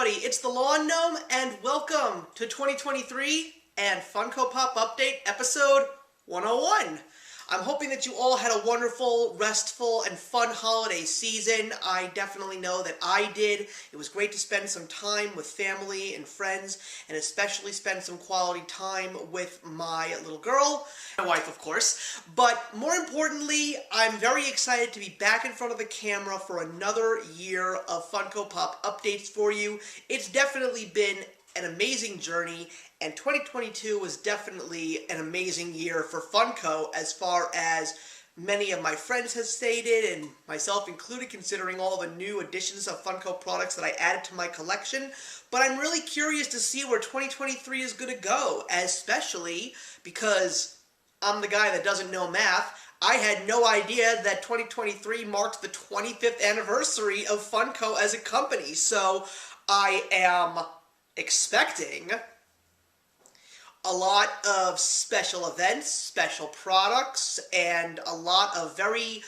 everybody, it's the Lawn Gnome, and welcome to 2023 and Funko Pop Update episode 101. I'm hoping that you all had a wonderful, restful, and fun holiday season. I definitely know that I did. It was great to spend some time with family and friends, and especially spend some quality time with my little girl, my wife, of course. But more importantly, I'm very excited to be back in front of the camera for another year of Funko Pop updates for you. It's definitely been an amazing journey, and 2022 was definitely an amazing year for Funko as far as many of my friends have stated, and myself included, considering all the new additions of Funko products that I added to my collection. But I'm really curious to see where 2023 is going to go, especially because I'm the guy that doesn't know math. I had no idea that 2023 marked the 25th anniversary of Funko as a company, so I am expecting a lot of special events, special products, and a lot of very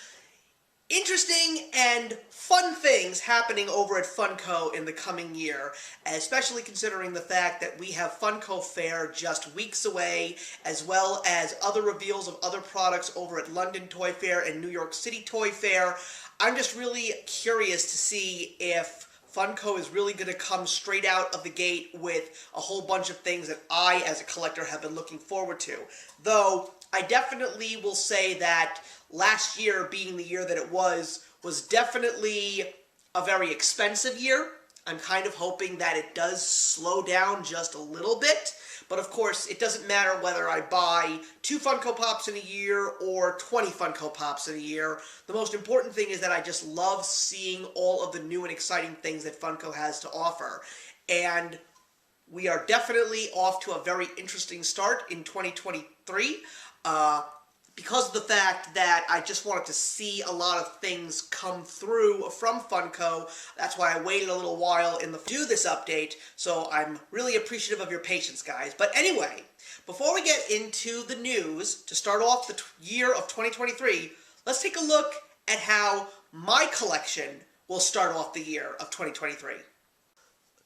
interesting and fun things happening over at Funko in the coming year, especially considering the fact that we have Funko Fair just weeks away, as well as other reveals of other products over at London Toy Fair and New York City Toy Fair. I'm just really curious to see if Funko is really going to come straight out of the gate with a whole bunch of things that I, as a collector, have been looking forward to. Though, I definitely will say that last year, being the year that it was definitely a very expensive year. I'm kind of hoping that it does slow down just a little bit. But of course, it doesn't matter whether I buy 2 Funko Pops in a year or 20 Funko Pops in a year. The most important thing is that I just love seeing all of the new and exciting things that Funko has to offer. And we are definitely off to a very interesting start in 2023. Because of the fact that I just wanted to see a lot of things come through from Funko. That's why I waited a little while to do this update, so I'm really appreciative of your patience, guys. But anyway, before we get into the news, to start off the year of 2023, let's take a look at how my collection will start off the year of 2023.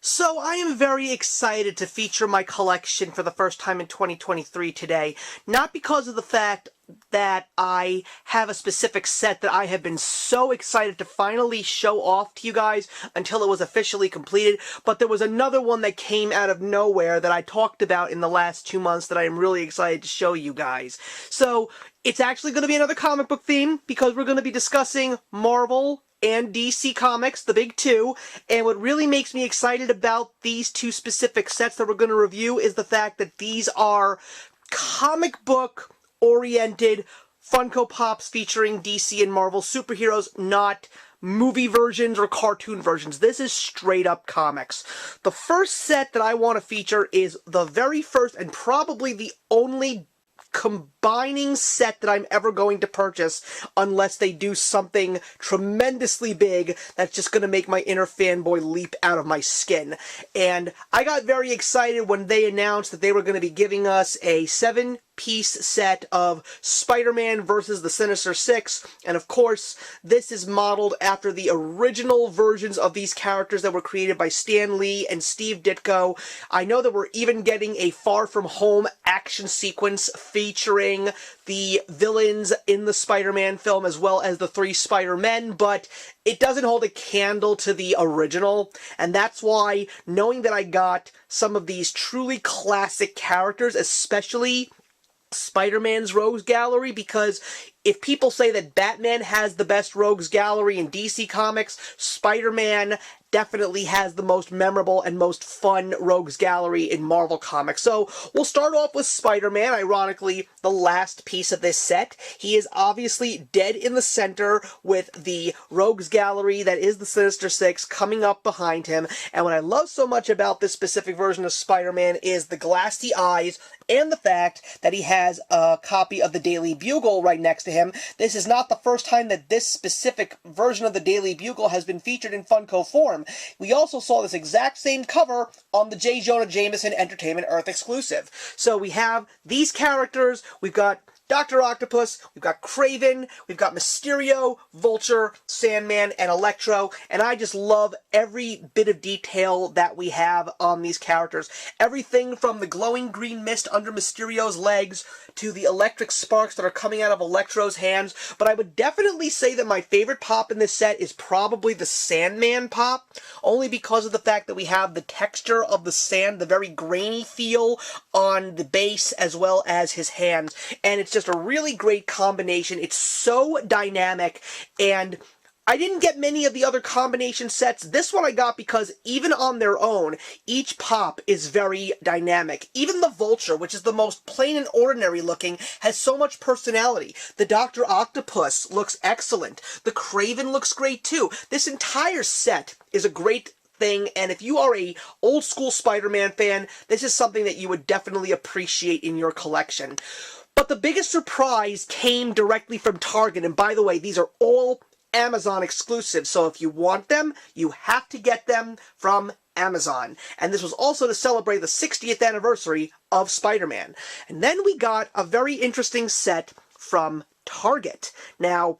So I am very excited to feature my collection for the first time in 2023 today, not because of the fact that I have a specific set that I have been so excited to finally show off to you guys until it was officially completed, but there was another one that came out of nowhere that I talked about in the last 2 months that I am really excited to show you guys. So it's actually going to be another comic book theme, because we're going to be discussing Marvel and DC Comics, the big two, and what really makes me excited about these two specific sets that we're going to review is the fact that these are comic book oriented Funko Pops featuring DC and Marvel superheroes, not movie versions or cartoon versions. This is straight up comics. The first set that I want to feature is the very first and probably the only combining set that I'm ever going to purchase, unless they do something tremendously big that's just going to make my inner fanboy leap out of my skin. And I got very excited when they announced that they were going to be giving us a 7-piece set of Spider-Man versus the Sinister Six, and of course, this is modeled after the original versions of these characters that were created by Stan Lee and Steve Ditko. I know that we're even getting a Far From Home action sequence featuring the villains in the Spider-Man film as well as the 3 Spider-Men, but it doesn't hold a candle to the original, and that's why, knowing that I got some of these truly classic characters, especially Spider-Man's Rogues Gallery, because if people say that Batman has the best Rogues Gallery in DC Comics, Spider-Man definitely has the most memorable and most fun Rogues Gallery in Marvel Comics. So we'll start off with Spider-Man, ironically the last piece of this set. He is obviously dead in the center with the Rogues Gallery that is the Sinister Six coming up behind him. And what I love so much about this specific version of Spider-Man is the glassy eyes and the fact that he has a copy of the Daily Bugle right next to him. This is not the first time that this specific version of the Daily Bugle has been featured in Funko form. We also saw this exact same cover on the J. Jonah Jameson Entertainment Earth exclusive. So we have these characters, we've got Dr. Octopus, we've got Kraven, we've got Mysterio, Vulture, Sandman, and Electro, and I just love every bit of detail that we have on these characters. Everything from the glowing green mist under Mysterio's legs to the electric sparks that are coming out of Electro's hands, but I would definitely say that my favorite pop in this set is probably the Sandman pop, only because of the fact that we have the texture of the sand, the very grainy feel on the base as well as his hands, and it's just a really great combination. It's so dynamic, and I didn't get many of the other combination sets. This one I got because even on their own, each pop is very dynamic. Even the Vulture, which is the most plain and ordinary looking, has so much personality. The Dr. Octopus looks excellent. The Kraven looks great too. This entire set is a great thing, and if you are a old school Spider-Man fan, this is something that you would definitely appreciate in your collection. But the biggest surprise came directly from Target, and by the way, these are all Amazon exclusive, so if you want them, you have to get them from Amazon. And this was also to celebrate the 60th anniversary of Spider-Man. And then we got a very interesting set from Target. Now,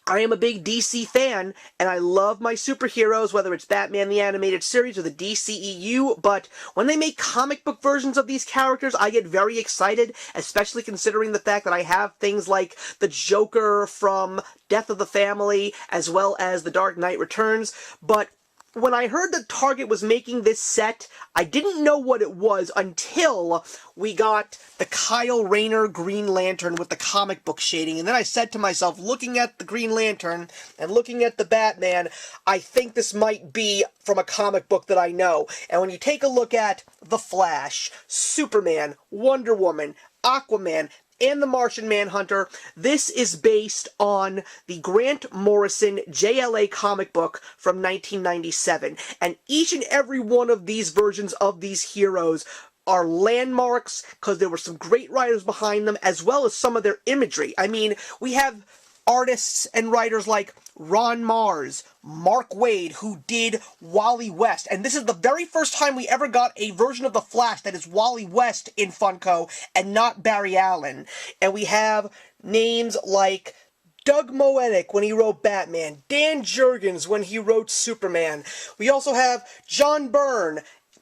I am a big DC fan, and I love my superheroes, whether it's Batman the Animated Series or the DCEU, but when they make comic book versions of these characters, I get very excited, especially considering the fact that I have things like the Joker from Death of the Family, as well as The Dark Knight Returns, but when I heard that Target was making this set, I didn't know what it was until we got the Kyle Rayner Green Lantern with the comic book shading. And then I said to myself, looking at the Green Lantern and looking at the Batman, I think this might be from a comic book that I know. And when you take a look at The Flash, Superman, Wonder Woman, Aquaman, and the Martian Manhunter, this is based on the Grant Morrison JLA comic book from 1997. And each and every one of these versions of these heroes are landmarks, because there were some great writers behind them, as well as some of their imagery. I mean, we have artists and writers like Ron Mars, Mark Waid, who did Wally West, and this is the very first time we ever got a version of the Flash that is Wally West in Funko and not Barry Allen. And we have names like Doug Moetic when he wrote Batman, Dan Jurgens when he wrote Superman. We also have John Byrne,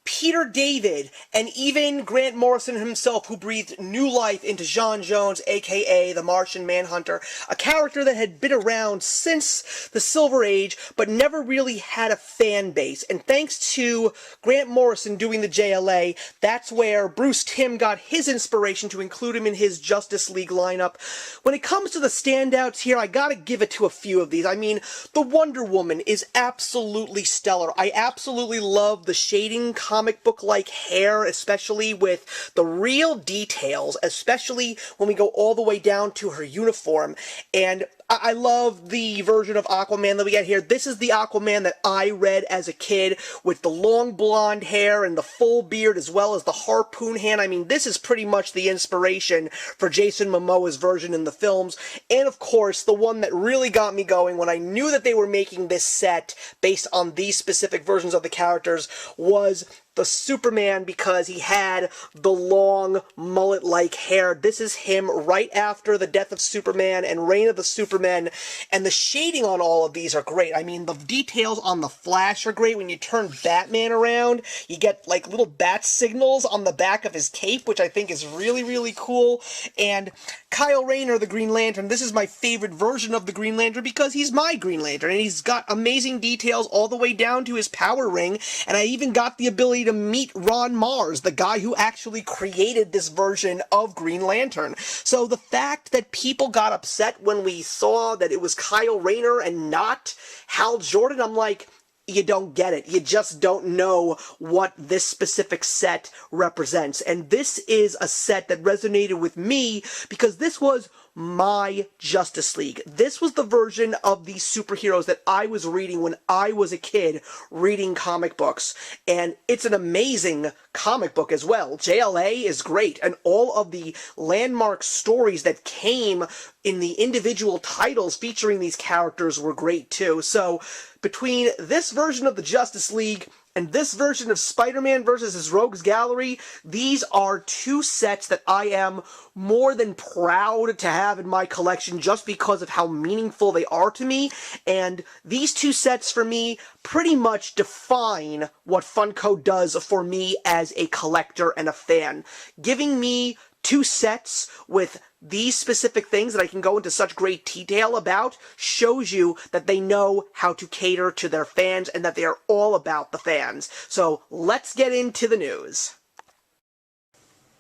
Peter David, and even Grant Morrison himself, who breathed new life into J'onn J'onzz, aka the Martian Manhunter, a character that had been around since the Silver Age, but never really had a fan base. And thanks to Grant Morrison doing the JLA, that's where Bruce Timm got his inspiration to include him in his Justice League lineup. When it comes to the standouts here, I gotta give it to a few of these. I mean, the Wonder Woman is absolutely stellar. I absolutely love the shading, comic book-like hair, especially with the real details, especially when we go all the way down to her uniform. And I love the version of Aquaman that we get here. This is the Aquaman that I read as a kid, with the long blonde hair and the full beard, as well as the harpoon hand. I mean, this is pretty much the inspiration for Jason Momoa's version in the films. And of course, the one that really got me going when I knew that they were making this set based on these specific versions of the characters was the Superman, because he had the long mullet-like hair. This is him right after the death of Superman and Reign of the Supermen, and the shading on all of these are great. I mean, the details on the Flash are great. When you turn Batman around, you get like little bat signals on the back of his cape, which I think is really, really cool. And Kyle Rayner, the Green Lantern, this is my favorite version of the Green Lantern because he's my Green Lantern, and he's got amazing details all the way down to his power ring, and I even got the ability to meet Ron Mars, the guy who actually created this version of Green Lantern. So the fact that people got upset when we saw that it was Kyle Rayner and not Hal Jordan, I'm like, you don't get it. You just don't know what this specific set represents. And this is a set that resonated with me because this was my Justice League. This was the version of these superheroes that I was reading when I was a kid reading comic books. And it's an amazing comic book as well. JLA is great, and all of the landmark stories that came in the individual titles featuring these characters were great too. So between this version of the Justice League And this version of Spider-Man versus his Rogues Gallery, these are two sets that I am more than proud to have in my collection just because of how meaningful they are to me. And these two sets for me pretty much define what Funko does for me as a collector and a fan. Giving me two sets with these specific things that I can go into such great detail about shows you that they know how to cater to their fans and that they are all about the fans. So let's get into the news.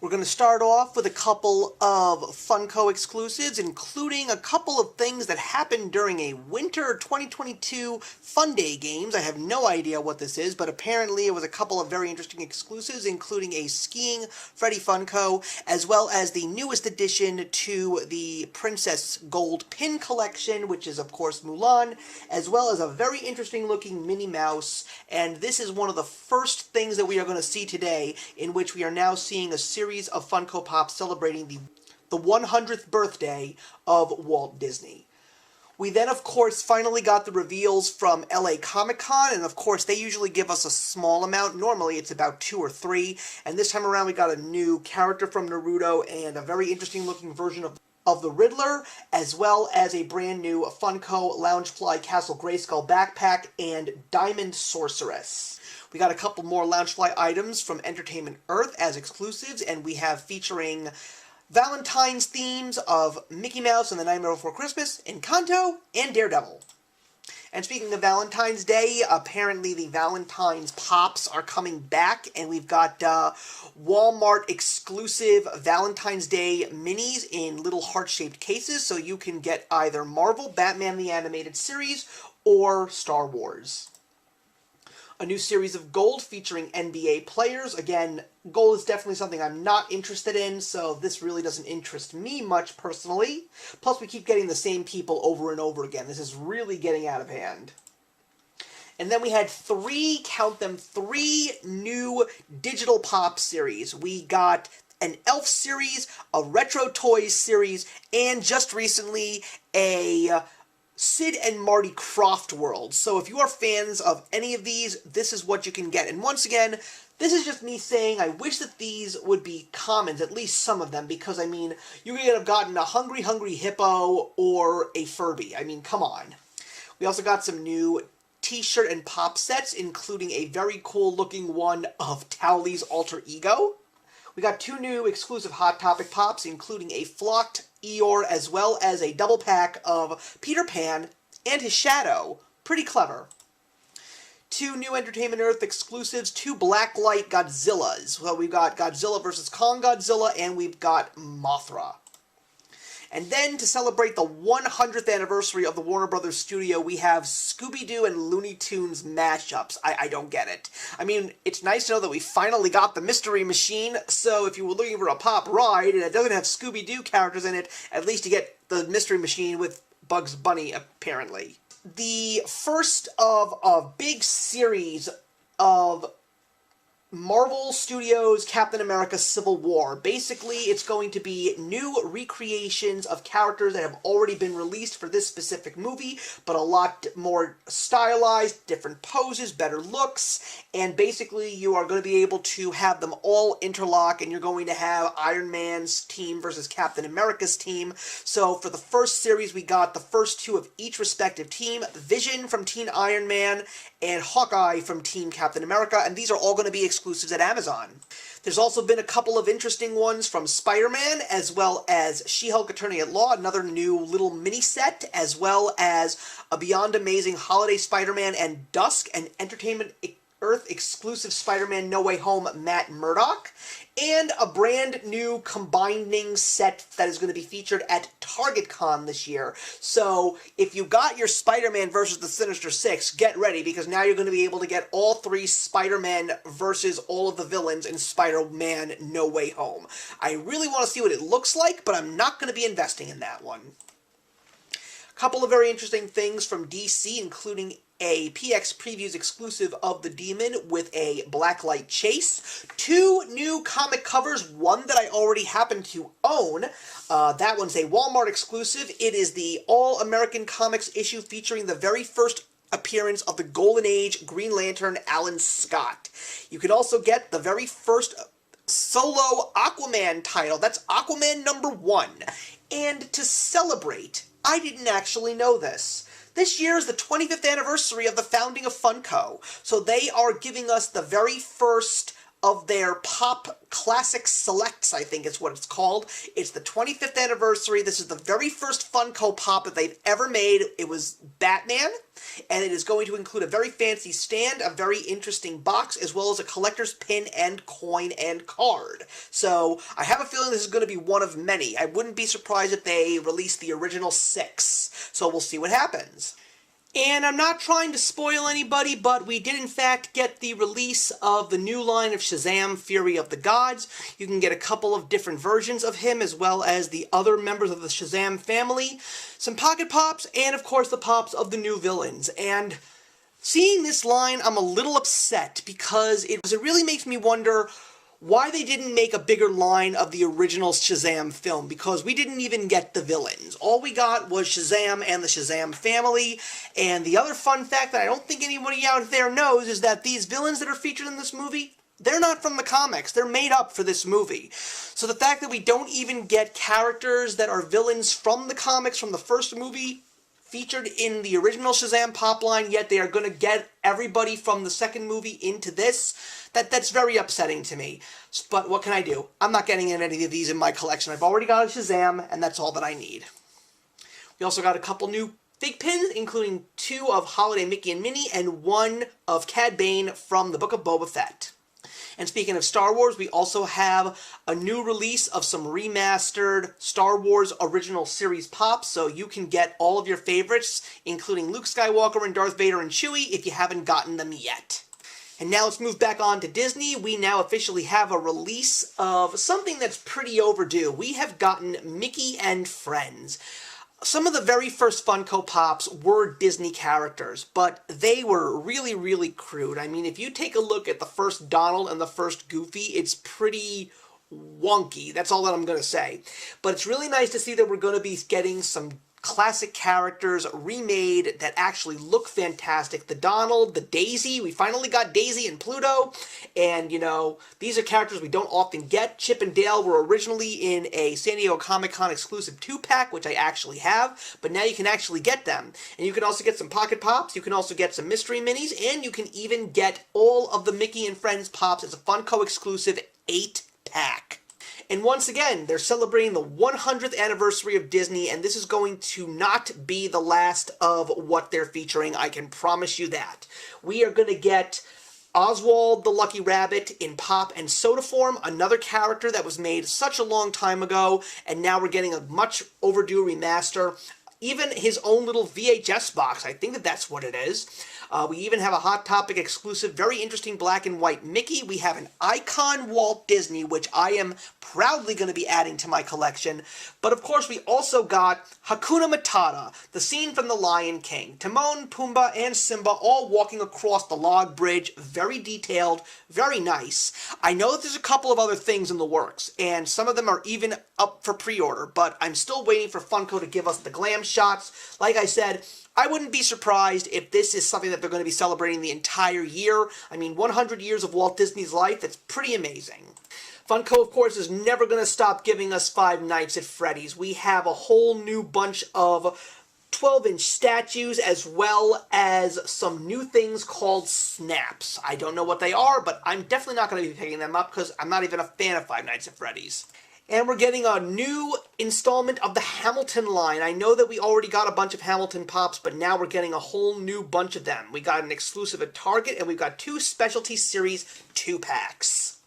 We're going to start off with a couple of Funko exclusives, including a couple of things that happened during a Winter 2022 Fun Day Games. I have no idea what this is, but apparently it was a couple of very interesting exclusives, including a skiing Freddy Funko, as well as the newest addition to the Princess Gold Pin Collection, which is, of course, Mulan, as well as a very interesting looking Minnie Mouse. And this is one of the first things that we are going to see today, in which we are now seeing a series of Funko Pop celebrating the 100th birthday of Walt Disney. We then, of course, finally got the reveals from LA Comic-Con, and of course, they usually give us a small amount. Normally, it's about 2 or 3, and this time around, we got a new character from Naruto and a very interesting-looking version of the Riddler, as well as a brand new Funko Loungefly Castle Grayskull backpack and Diamond Sorceress. We got a couple more Loungefly items from Entertainment Earth as exclusives, and we have featuring Valentine's themes of Mickey Mouse and the Nightmare Before Christmas, Encanto, and Daredevil. And speaking of Valentine's Day, apparently the Valentine's Pops are coming back, and we've got Walmart exclusive Valentine's Day minis in little heart-shaped cases, so you can get either Marvel, Batman the Animated Series, or Star Wars. A new series of gold featuring NBA players. Again, gold is definitely something I'm not interested in, so this really doesn't interest me much personally. Plus, we keep getting the same people over and over again. This is really getting out of hand. And then we had count them, three new Digital Pop series. We got an Elf series, a Retro Toys series, and just recently a Sid and Marty Croft World. So if you are fans of any of these, this is what you can get. And once again, this is just me saying I wish that these would be commons, at least some of them, because, I mean, you could have gotten a Hungry Hungry Hippo or a Furby. I mean, come on. We also got some new t-shirt and pop sets, including a very cool-looking one of Towley's alter ego. We got 2 new exclusive Hot Topic Pops, including a flocked Eeyore, as well as a double pack of Peter Pan and his shadow. Pretty clever. 2 new Entertainment Earth exclusives, 2 Blacklight Godzillas. Well, we've got Godzilla vs. Kong Godzilla, and we've got Mothra. And then, to celebrate the 100th anniversary of the Warner Brothers studio, we have Scooby-Doo and Looney Tunes mashups. I don't get it. I mean, it's nice to know that we finally got the Mystery Machine, so if you were looking for a pop ride and it doesn't have Scooby-Doo characters in it, at least you get the Mystery Machine with Bugs Bunny, apparently. The first of a big series of Marvel Studios Captain America Civil War. Basically, it's going to be new recreations of characters that have already been released for this specific movie, but a lot more stylized, different poses, better looks, and basically you are going to be able to have them all interlock, and you're going to have Iron Man's team versus Captain America's team. So for the first series, we got the first 2 of each respective team, Vision from Team Iron Man and Hawkeye from Team Captain America, and these are all going to be exclusives at Amazon. There's also been a couple of interesting ones from Spider-Man, as well as She-Hulk Attorney at Law, another new little mini-set, as well as a Beyond Amazing Holiday Spider-Man and Dusk, an Entertainment Earth exclusive Spider-Man No Way Home Matt Murdock, and a brand new combining set that is going to be featured at TargetCon this year. So if you got your Spider-Man versus the Sinister Six, get ready, because now you're going to be able to get all 3 Spider-Man versus all of the villains in Spider-Man No Way Home. I really want to see what it looks like, but I'm not going to be investing in that one. A couple of very interesting things from DC, including a PX Previews exclusive of The Demon with a Blacklight Chase. 2 new comic covers, one that I already happen to own. That one's a Walmart exclusive. It is the All-American Comics issue featuring the very first appearance of the Golden Age Green Lantern Alan Scott. You can also get the very first solo Aquaman title. That's Aquaman #1. And to celebrate, I didn't actually know this. This year is the 25th anniversary of the founding of Funko, so they are giving us the very first of their Pop Classic Selects, I think is what it's called. It's the 25th anniversary. This is the very first Funko Pop that they've ever made. It was Batman, and it is going to include a very fancy stand, a very interesting box, as well as a collector's pin and coin and card. So I have a feeling this is going to be one of many. I wouldn't be surprised if they release the original 6. So we'll see what happens. And I'm not trying to spoil anybody, but we did in fact get the release of the new line of Shazam! Fury of the Gods. You can get a couple of different versions of him, as well as the other members of the Shazam family, some pocket pops, and of course the pops of the new villains. And seeing this line, I'm a little upset, because it really makes me wonder why they didn't make a bigger line of the original Shazam film, because we didn't even get the villains. All we got was Shazam and the Shazam family, and the other fun fact that I don't think anybody out there knows is that these villains that are featured in this movie, they're not from the comics. They're made up for this movie. So the fact that we don't even get characters that are villains from the comics from the first movie featured in the original Shazam pop line, yet they are going to get everybody from the second movie into this, that's very upsetting to me. But what can I do? I'm not getting any of these in my collection. I've already got a Shazam, and that's all that I need. We also got a couple new fig pins, including 2 of Holiday Mickey and Minnie, and 1 of Cad Bane from the Book of Boba Fett. And speaking of Star Wars, we also have a new release of some remastered Star Wars original series pops, so you can get all of your favorites, including Luke Skywalker and Darth Vader and Chewie, if you haven't gotten them yet. And now let's move back on to Disney. We now officially have a release of something that's pretty overdue. We have gotten Mickey and Friends. Some of the very first Funko Pops were Disney characters, but they were really, really crude. I mean, if you take a look at the first Donald and the first Goofy, it's pretty wonky. That's all that I'm going to say. But it's really nice to see that we're going to be getting some classic characters remade that actually look fantastic. The Donald, the Daisy, we finally got Daisy and Pluto, and you know, these are characters we don't often get. Chip and Dale were originally in a San Diego Comic-Con exclusive 2-pack, which I actually have, but now you can actually get them. And you can also get some Pocket Pops, you can also get some Mystery Minis, and you can even get all of the Mickey and Friends Pops as a Funko exclusive 8-pack. And once again, they're celebrating the 100th anniversary of Disney, and this is going to not be the last of what they're featuring, I can promise you that. We are going to get Oswald the Lucky Rabbit in pop and soda form, another character that was made such a long time ago, and now we're getting a much overdue remaster. Even his own little VHS box, I think that's what it is. We even have a Hot Topic exclusive, very interesting black and white Mickey. We have an Icon Walt Disney, which I am proudly going to be adding to my collection. But of course, we also got Hakuna Matata, the scene from The Lion King. Timon, Pumbaa, and Simba all walking across the log bridge. Very detailed, very nice. I know that there's a couple of other things in the works, and some of them are even up for pre-order, but I'm still waiting for Funko to give us the glam shots. Like I said, I wouldn't be surprised if this is something that they're going to be celebrating the entire year. I mean, 100 years of Walt Disney's life, that's pretty amazing. Funko, of course, is never going to stop giving us Five Nights at Freddy's. We have a whole new bunch of 12-inch statues, as well as some new things called snaps. I don't know what they are, but I'm definitely not going to be picking them up because I'm not even a fan of Five Nights at Freddy's. And we're getting a new installment of the Hamilton line. I know that we already got a bunch of Hamilton Pops, but now we're getting a whole new bunch of them. We got an exclusive at Target, and we've got 2 Specialty Series 2-packs.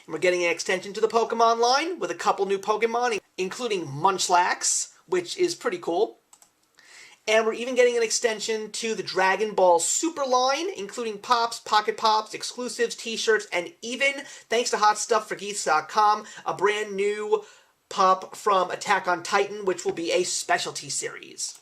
And we're getting an extension to the Pokemon line with a couple new Pokemon, including Munchlax, which is pretty cool. And we're even getting an extension to the Dragon Ball Super line, including Pops, Pocket Pops, exclusives, t-shirts, and even, thanks to HotStuffForGeeks.com, a brand new Pop from Attack on Titan, which will be a specialty series.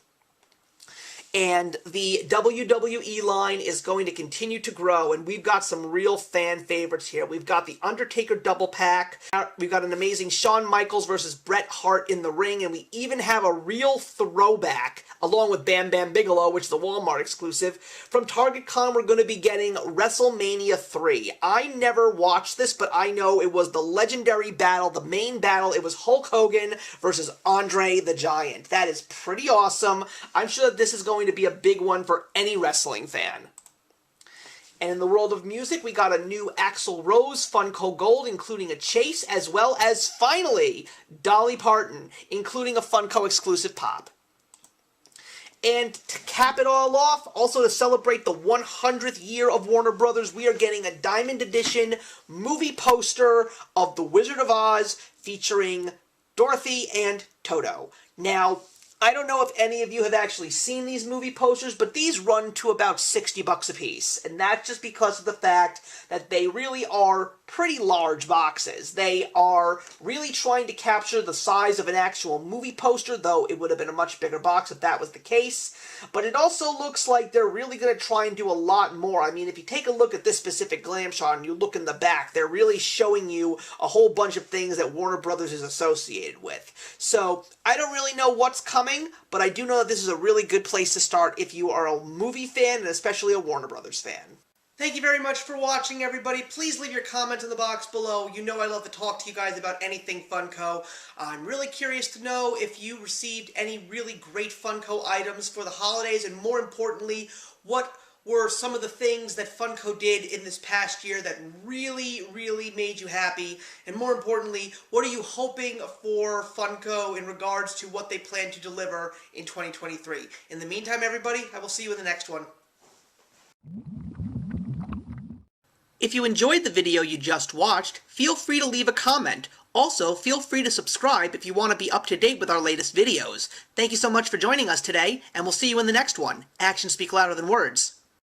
And the WWE line is going to continue to grow, and we've got some real fan favorites here. We've got the Undertaker double pack, we've got an amazing Shawn Michaels versus Bret Hart in the ring, and we even have a real throwback, along with Bam Bam Bigelow, which is the Walmart exclusive. From Target Con, we're going to be getting WrestleMania 3. I never watched this, but I know it was the legendary battle, the main battle. It was Hulk Hogan versus Andre the Giant. That is pretty awesome. I'm sure that this is going to be a big one for any wrestling fan. And in the world of music, we got a new Axl Rose Funko Gold, including a chase, as well as, finally, Dolly Parton, including a Funko exclusive pop. And to cap it all off, also to celebrate the 100th year of Warner Brothers, we are getting a Diamond Edition movie poster of The Wizard of Oz featuring Dorothy and Toto. Now, I don't know if any of you have actually seen these movie posters, but these run to about $60 a piece. And that's just because of the fact that they really are pretty large boxes. They are really trying to capture the size of an actual movie poster, though it would have been a much bigger box if that was the case. But it also looks like they're really going to try and do a lot more. I mean, if you take a look at this specific glam shot and you look in the back, they're really showing you a whole bunch of things that Warner Brothers is associated with. So, I don't really know what's coming, but I do know that this is a really good place to start if you are a movie fan, and especially a Warner Brothers fan. Thank you very much for watching, everybody. Please leave your comments in the box below. You know I love to talk to you guys about anything Funko. I'm really curious to know if you received any really great Funko items for the holidays, and more importantly, what were some of the things that Funko did in this past year that really, really made you happy? And more importantly, what are you hoping for Funko in regards to what they plan to deliver in 2023? In the meantime, everybody, I will see you in the next one. If you enjoyed the video you just watched, feel free to leave a comment. Also, feel free to subscribe if you want to be up to date with our latest videos. Thank you so much for joining us today, and we'll see you in the next one. Actions speak louder than words.